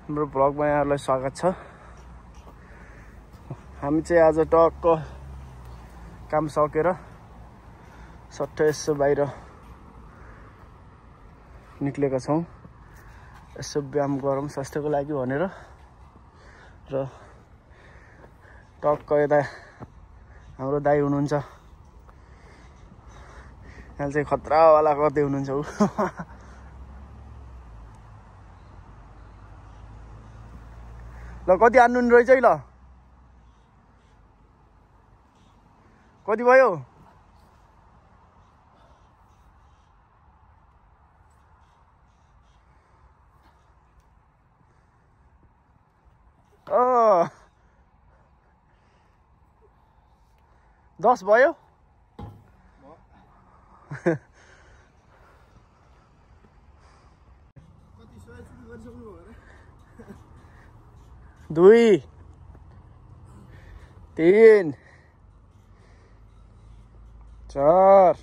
हाम्रो भ्लगमा यहाँहरूलाई स्वागत छ। हामी चाहिँ आज टक्क काम सकेर सट्टै यसो बाहिर निक्लेका छौँ। यसो व्यायाम गरौँ स्वास्थ्यको लागि भनेर र टक्क यता हाम्रो दाइ हुनुहुन्छ, यहाँ चाहिँ खतरावाला गर्दै हुनुहुन्छ ऊ। ल कति हान्नु रहेछ है, ल कति भयो? अँ 10 भयो। दुई, तीन, चार,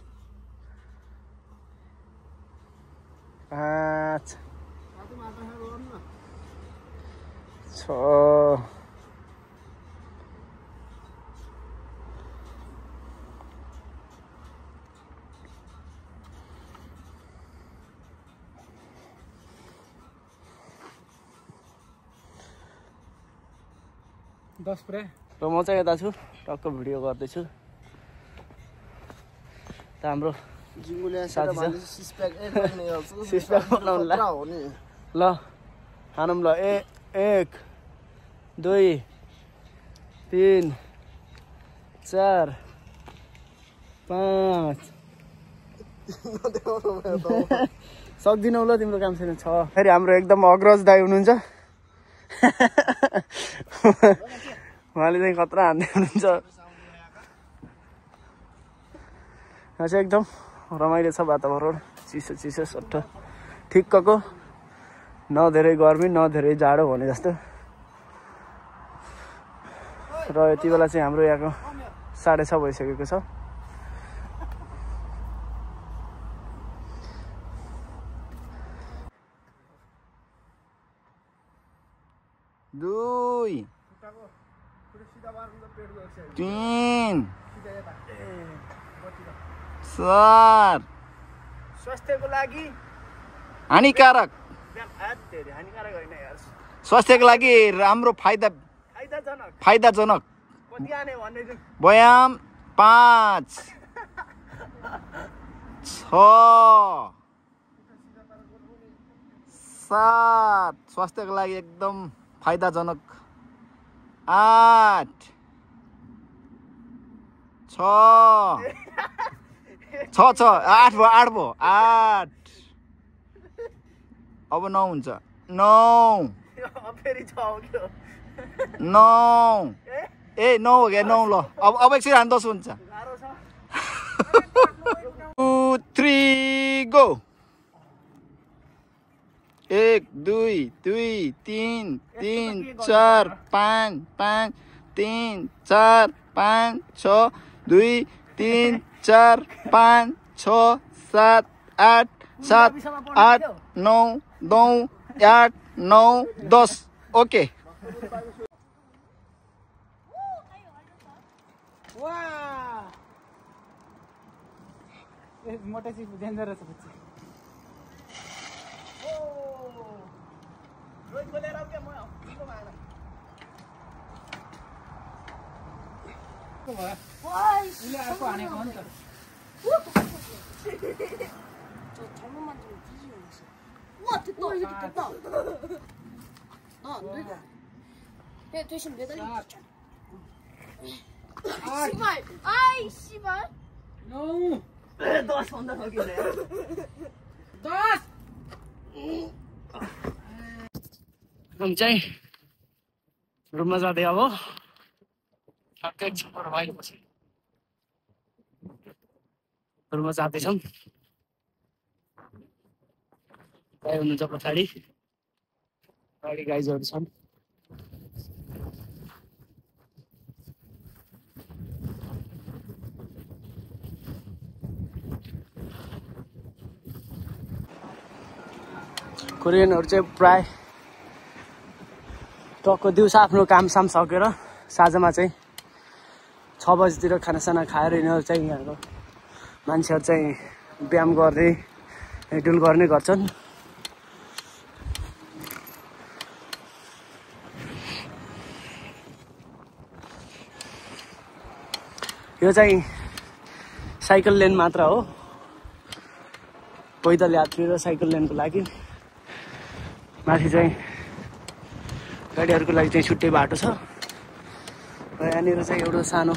पाँच, छ, र म चाहिँ यता छु, टक्क भिडियो गर्दैछु। त हाम्रो ल खानौँ ल। 1 2 3 4 5 सक्दिनौ ल, तिम्रो काम छैन। 6 फेरि हाम्रो एकदम अग्रज दाइ हुनुहुन्छ, उहाँले चाहिँ खतरा हान्दै हुनुहुन्छ। यहाँ चाहिँ एकदम रमाइलो छ वातावरण, चिसो चिसो सट्ट ठिक्कको, न धेरै गर्मी न धेरै जाडो भने जस्तो। र यति बेला चाहिँ हाम्रो यहाँको 6:30 भइसकेको छ। दुई, तीन, चार, स्वास्थ्यको लागि हानिकारक, स्वास्थ्यको लागि राम्रो फाइदाजनक व्यायाम 5 6 7 स्वास्थ्यको लागि एकदम फाइदाजनक 8 6 8 भयो 8 अब 9 हुन्छ 9 ए 9 हो क्या 9 ल अब एकछिन हान 10 हुन्छ 2 3 गो 1 2 3 4 5 3 4 5 6 2 3 4 5 6 7 8 9 8 9 10 ओके। मोटा सी डेंजर है बच्चे। रोज बोले रहो क्या मैं इनको मारना। वाह इले आपको आने कौन कर? 저 잘못만 좀 뒤지는 거지. 우와 됐다. 이거 됐다. 안 돼. 야 대신 매달리고 있잖아. 씨발. 아이 씨발. No. 너 손다 거기네. 너. हम चाहिँ रुममा जाँदै अब ठ्याक्कै एकछिन रमाइलोपछि रुममा जाँदैछौँ। गाई हुनुहुन्छ पछाडि, गाडी गाइजहरू छन्। कोरियनहरु चाहिँ प्राय टक्क दिउँसो आफ्नो कामसाम सकेर साँझमा चाहिँ 6 बजीतिर खानासाना खाएर यिनीहरू चाहिँ यहाँको मान्छेहरू चाहिँ व्यायाम गर्दै हिँडुल गर्ने गर्छन्। यो चाहिँ साइकल लेन मात्र हो, पैदल यात्री र साइकल लेनको लागि। माथि चाहिँ गाडीहरूको लागि चाहिँ छुट्टै बाटो छ र यहाँनिर चाहिँ एउटा सानो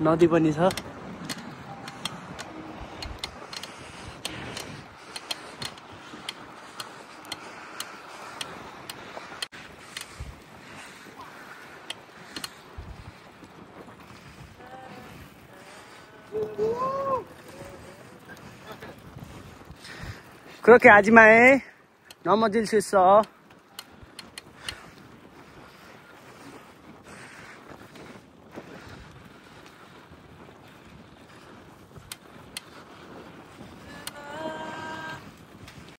नदी पनि छ। Creo que allí me nomadiल शीर्ष